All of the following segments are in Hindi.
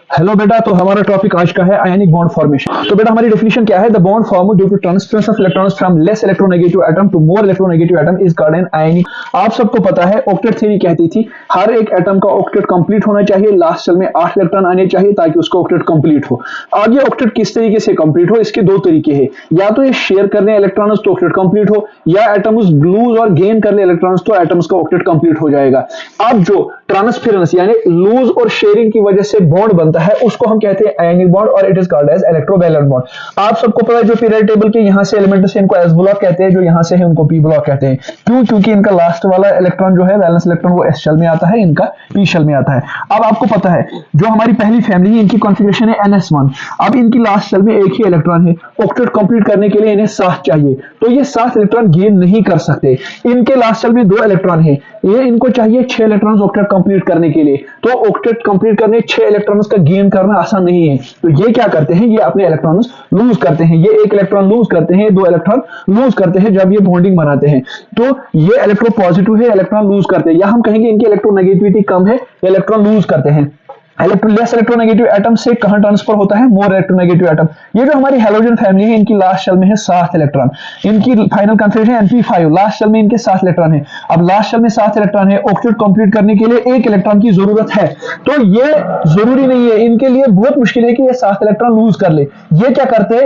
हेलो बेटा, तो हमारा टॉपिक आज का है आयनिक बॉन्ड फॉर्मेशन। तो बेटा हमारी डेफिनेशन क्या है? The bond form due to transference of electrons from less electronegative atom to more electronegative atom is called an ionic. आप सबको पता है ऑक्टेट थ्योरी कहती थी हर एक एटम का ऑक्टेट कंप्लीट होना चाहिए, लास्ट सेल में 8 इलेक्ट्रॉन आने चाहिए ताकि उसका ऑक्टेट कंप्लीट हो। अब ये ऑक्टेट किस तरीके से कंप्लीट हो, इसके दो तरीके हैं। या तो ये शेयर कर रहे इलेक्ट्रॉन्स तो ऑक्टेट कंप्लीट हो, या एटम्स लूज और गेन कर ले इलेक्ट्रॉन्स तो एटम्स का ऑक्टेट कंप्लीट हो जाएगा। अब जो ट्रांसफरेंस यानी लूज और शेयरिंग की वजह से बॉन्ड बनता है उसको हम कहते हैं आयनिक बॉन्ड और it is called as electrovalent bond. आप सबको पता है जो पीरियड टेबल के यहां से एलिमेंट से इनको एस ब्लॉक कहते हैं, जो यहां से है उनको पी ब्लॉक कहते हैं। क्यों? क्योंकि इनका लास्ट वाला इलेक्ट्रॉन जो है वैलेंस इलेक्ट्रॉन वो एस शेल में आता है, इनका पी शेल में आता है। अब आपको पता है जो हमारी पहली फैमिली है इनकी कॉन्फ़िगरेशन है NS1। अब इनकी लास्ट शेल में एक ही इलेक्ट्रॉन है, ऑक्टेट कंप्लीट करने के लिए इन्हें 7 चाहिए, तो ये 7 इलेक्ट्रॉन गेन नहीं कर सकते। इनके लास्ट शेल में 2 इलेक्ट्रॉन है, ये इनको चाहिए 6 इलेक्ट्रॉन्स ऑक्टेट कंप्लीट करने के लिए। तो ऑक्टेट कंप्लीट करने 6 इलेक्ट्रॉन्स का गेन करना आसान नहीं है, तो ये क्या करते हैं, ये अपने इलेक्ट्रॉन्स लूज करते हैं। ये 1 इलेक्ट्रॉन लूज करते हैं, 2 इलेक्ट्रॉन लूज करते हैं जब ये बॉन्डिंग बनाते हैं। तो ये इलेक्ट्रो पॉजिटिव है, इलेक्ट्रॉन लूज करते हैं, या हम कहेंगे इनकी इलेक्ट्रोनेगेटिविटी कम है, इलेक्ट्रॉन लूज करते हैं। लेस इलेक्ट्रोनेगेटिव एटम से कहां ट्रांसफर होता है? मोर इलेक्ट्रोनेगेटिव एटम। ये जो हमारी हैलोजन फैमिली है इनकी लास्ट शेल में है 7 इलेक्ट्रॉन, इनकी final configuration NP5, last shell में इनके 7 इलेक्ट्रॉन है। अब लास्ट शेल में 7 इलेक्ट्रॉन है, ऑक्टेट कंप्लीट करने के लिए 1 इलेक्ट्रॉन की जरूरत है, तो ये जरूरी नहीं है, इनके लिए बहुत मुश्किल है कि ये 7 इलेक्ट्रॉन लूज कर ले। ये क्या करते हैं,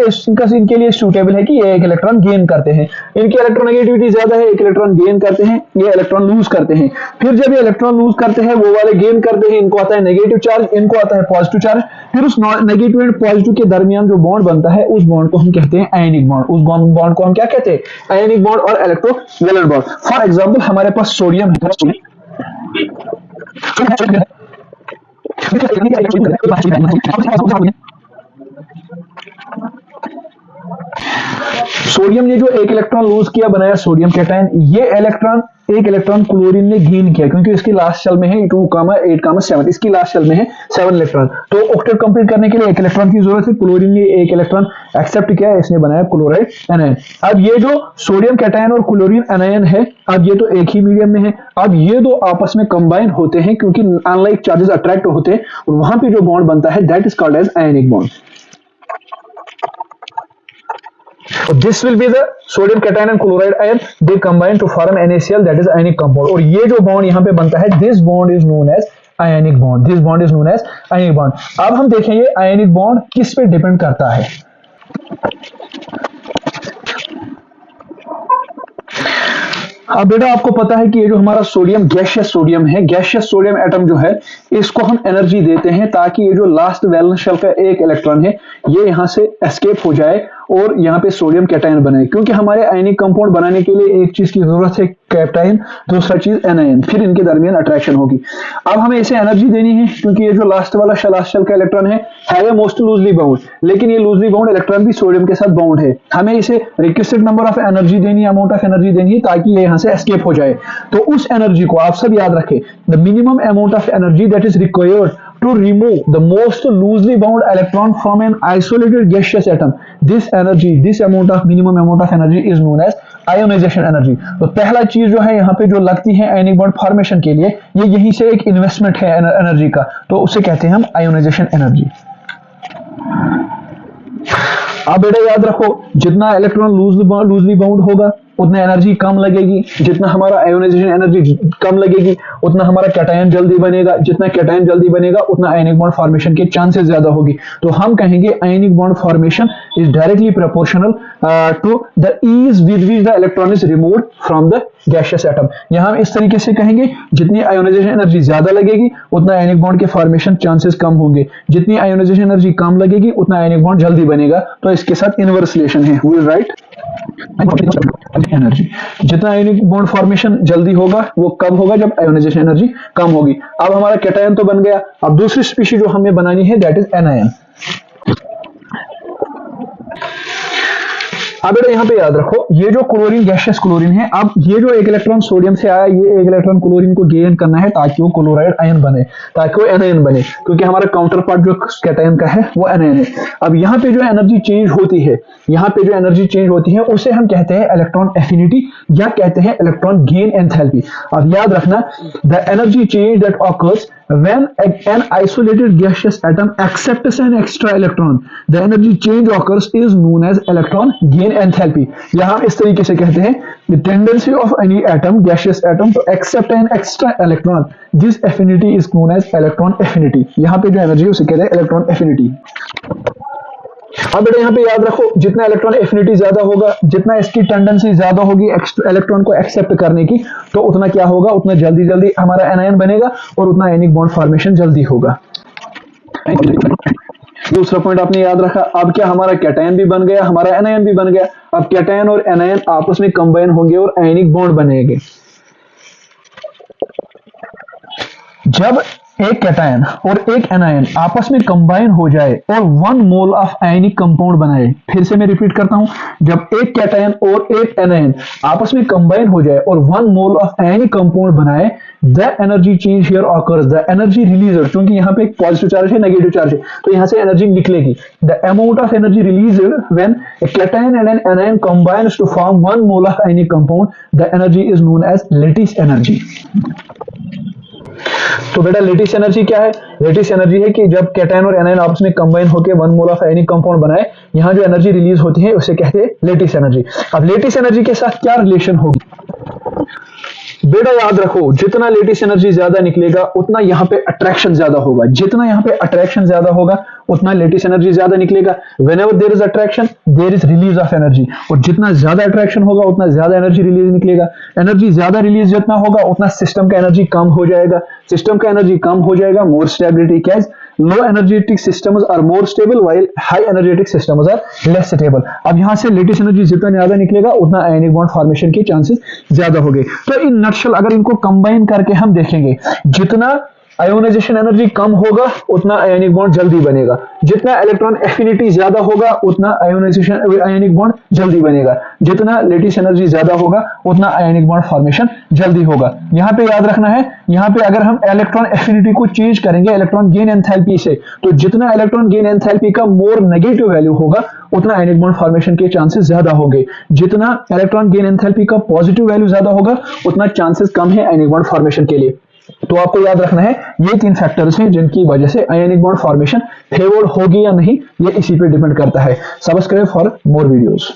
इनके लिए सूटेबल है कि ये 1 इलेक्ट्रॉन गेन करते हैं। इनकी इलेक्ट्रोनेगेटिविटी ज्यादा है, 1 इलेक्ट्रॉन गेन करते हैं, ये इलेक्ट्रॉन लूज करते हैं। फिर जब ये इलेक्ट्रॉन लूज करते हैं वो वाले गेन करते हैं, इनको आता है नेगेटिव चार्ज, इनको आता है पॉजिटिव चार्ज। फिर उस नेगेटिव एंड पॉजिटिव के दरमियान जो बॉन्ड बनता है उस बॉन्ड को हम कहते हैं आयनिक बॉन्ड। उस बॉन्ड को हम क्या कहते हैं? आयनिक बॉन्ड और इलेक्ट्रोवैलेंट बॉन्ड। फॉर एग्जांपल हमारे पास सोडियम है, सोडियम ने जो 1 इलेक्ट्रॉन लूज किया बनाया सोडियम कैटायन। ये इलेक्ट्रॉन 1 इलेक्ट्रॉन क्लोरीन ने गेन किया क्योंकि इसकी लास्ट शेल में है 2, 8, 7, इसकी लास्ट शेल में है 7 इलेक्ट्रॉन। तो ऑक्टेट कंप्लीट करने के लिए 1 इलेक्ट्रॉन की जरूरत है, क्लोरीन ने 1 इलेक्ट्रॉन एक्सेप्ट किया, इसने बनाया क्लोराइड एनायन। अब ये जो सोडियम कैटायन और क्लोरीन एनायन है, अब ये तो एक ही मीडियम में है, अब ये दो आपस में कंबाइन होते हैं क्योंकि अनलाइक चार्जेस अट्रैक्ट होते हैं और वहां पे जो बॉन्ड बनता है that is called as ionic bond. So this will be the sodium cation and chloride ion, they combine to form NaCl, that is ionic compound। और ये जो बॉन्ड यहाँ पे बनता है this bond is known as ionic bond, this bond is known as ionic bond। अब हम देखेंगे ionic bond किस पे डिपेंड करता है। अब बेटा आपको पता है कि ये जो हमारा सोडियम गैसियस सोडियम है, गैसियस सोडियम एटम जो है इसको हम एनर्जी देते हैं ताकि ये जो लास्ट वैलेंस शेल का 1 इलेक्ट्रॉन है ये यहां से एस्केप हो जाए और यहाँ पे सोडियम कैटायन बने। क्योंकि हमारे आयनिक कंपाउंड बनाने के लिए एक चीज की जरूरत है कैटायन, दूसरा चीज एनायन, फिर इनके दरमियान अट्रैक्शन होगी। अब हमें इसे एनर्जी देनी है क्योंकि ये जो लास्ट वाला लास्ट शेल का इलेक्ट्रॉन है मोस्ट लूजली बाउंड, लेकिन ये लूजली बाउंड इलेक्ट्रॉन भी सोडियम के साथ बाउंड है। हमें इसे रिक्वेस्टेड नंबर ऑफ एनर्जी देनी है, अमाउंट ऑफ एनर्जी देनी है ताकि ये यहाँ से एस्केप हो जाए। तो उस एनर्जी को आप सब याद रखें, the minimum amount of energy that is required to remove the most loosely bound electron from an isolated gaseous atom, this minimum amount of energy is known as ionization energy। तो पहला चीज जो है यहाँ पे जो लगती है आयनिक बॉन्ड फॉर्मेशन के लिए, ये यहीं से एक इन्वेस्टमेंट है एनर्जी का, तो उसे कहते हैं हम आयोनाइजेशन एनर्जी। अब बेटा याद रखो जितना इलेक्ट्रॉन लूजली बाउंड होगा उतना एनर्जी कम लगेगी, जितना हमारा आयोनाइजेशन एनर्जी कम लगेगी उतना हमारा कैटायन जल्दी बनेगा, जितना कैटायन जल्दी बनेगा उतना आयनिक बॉन्ड फॉर्मेशन के चांसेस ज्यादा होगी। तो हम कहेंगे ionic bond formation is directly proportional to the ease with which the electron is removed from the gaseous atom. यहां हम इस तरीके से कहेंगे जितनी आयोनाइजेशन एनर्जी ज्यादा लगेगी उतना आयनिक बॉन्ड के फॉर्मेशन चांसेस कम होंगे, जितनी आयोनाइजेशन एनर्जी कम लगेगी उतना आयनिक बॉन्ड जल्दी बनेगा। तो इसके साथ इनवर्स रिलेशन है, वी विल राइट एनर्जी। जितना आयनिक बॉन्ड फॉर्मेशन जल्दी होगा वो कब होगा? जब आयोनाइजेशन एनर्जी कम होगी। अब हमारा कैटायन तो बन गया, अब दूसरी स्पीशीज जो हमें बनानी है दैट इज एनायन। अब बेटा यहाँ पे याद रखो, ये जो क्लोरीन गैसियस क्लोरीन है, अब ये जो एक इलेक्ट्रॉन सोडियम से आया, ये एक इलेक्ट्रॉन क्लोरीन को गेन करना है ताकि वो क्लोराइड आयन बने, ताकि वो एनायन बने, क्योंकि हमारा काउंटर पार्ट जो कैटायन का है वो एनायन है। अब यहाँ पे जो एनर्जी चेंज होती है, यहाँ पे जो एनर्जी चेंज होती है उसे हम कहते हैं इलेक्ट्रॉन एफिनिटी या कहते हैं इलेक्ट्रॉन गेन एंथैल्पी। अब याद रखना, the energy change that occurs when an isolated gaseous atom accepts an extra electron, the energy change occurs is known as electron gain enthalpy। यहाँ इस तरीके से कहते हैं, the tendency of any atom, gaseous atom, to accept an extra electron, this affinity is known as electron affinity। यहाँ पे जो एनर्जी उसे कहते हैं इलेक्ट्रॉन एफिनिटी। अब बेटा यहाँ पे याद रखो, जितना इलेक्ट्रॉन एफिनिटी ज्यादा होगा, जितना इसकी टेंडेंसी ज्यादा होगी इलेक्ट्रॉन को एक्सेप्ट करने की, तो उतना क्या होगा, उतना जल्दी जल्दी हमारा एनायन बनेगा और उतना आयनिक बॉन्ड फॉर्मेशन जल्दी होगा। दूसरा पॉइंट आपने याद रखा। अब क्या हमारा कैटायन भी बन गया, हमारा एनायन भी बन गया। अब कैटायन और एनायन आपस में कंबाइन होंगे और आयनिक बॉन्ड बनेंगे। जब एक कैटायन और एक एनायन आपस में कंबाइन हो जाए और 1 मोल ऑफ आयनिक कंपाउंड बनाए, फिर से मैं रिपीट करता हूं, जब एक कैटायन और एक एनायन आपस में कंबाइन हो जाए और 1 मोल ऑफ आयनिक कंपाउंड बनाए, the energy change here occurs, the energy release, क्योंकि यहाँ पे एक पॉजिटिव चार्ज है, नेगेटिव चार्ज है, तो यहां से एनर्जी निकलेगी। The amount of energy release when a cation and an anion combines to form 1 mole of ionic compound, the energy is known as lattice energy. तो बेटा लेटिस एनर्जी क्या है? लेटिस एनर्जी है कि जब कैटायन और एनायन आपस में कंबाइन होकर 1 मोल ऑफ आयनिक कंपाउंड बनाए, यहां जो एनर्जी रिलीज होती है उसे कहते हैं लेटिस एनर्जी। अब लेटिस एनर्जी के साथ क्या रिलेशन होगी? बेटा याद रखो, जितना लेटिस एनर्जी ज्यादा निकलेगा उतना यहाँ पे अट्रैक्शन ज्यादा होगा, जितना यहाँ पे अट्रैक्शन ज्यादा होगा उतना लेटिस एनर्जी ज्यादा निकलेगा। Whenever there is attraction there is release of energy, और जितना ज्यादा अट्रैक्शन होगा उतना ज्यादा एनर्जी रिलीज निकलेगा। एनर्जी ज्यादा रिलीज जितना होगा उतना सिस्टम का एनर्जी कम हो जाएगा, सिस्टम का एनर्जी कम हो जाएगा, मोर स्टेबिलिटी। क्या? Low energetic systems are more stable while high energetic systems are less stable. अब यहां से लेटिस एनर्जी जितना ज्यादा निकलेगा उतना आयनिक बॉन्ड फॉर्मेशन के चांसेस ज्यादा होंगे। तो इन नटशल अगर इनको कंबाइन करके हम देखेंगे, जितना आयोनाइजेशन एनर्जी कम होगा उतना आयनिक बॉन्ड जल्दी बनेगा, जितना इलेक्ट्रॉन एफिनिटी ज्यादा होगा उतना आयनिक बॉन्ड जल्दी बनेगा, जितना लेटिस एनर्जी ज्यादा होगा उतना आयनिक बॉन्ड फॉर्मेशन जल्दी होगा। यहां पे याद रखना है, यहां पे अगर हम इलेक्ट्रॉन एफिनिटी को चेंज करेंगे इलेक्ट्रॉन गेन एंथैल्पी से, तो जितना इलेक्ट्रॉन गेन एंथैल्पी का मोर नेगेटिव वैल्यू होगा उतना आयनिक बॉन्ड फॉर्मेशन के चांसेस ज्यादा होंगे, जितना इलेक्ट्रॉन गेन एंथैल्पी का पॉजिटिव वैल्यू ज्यादा होगा उतना चांसेस कम है आयनिक बॉन्ड फॉर्मेशन के लिए। तो आपको याद रखना है, ये 3 फैक्टर्स हैं जिनकी वजह से आयनिक बॉन्ड फॉर्मेशन फेवर्ड होगी या नहीं, ये इसी पे डिपेंड करता है। Subscribe for more videos.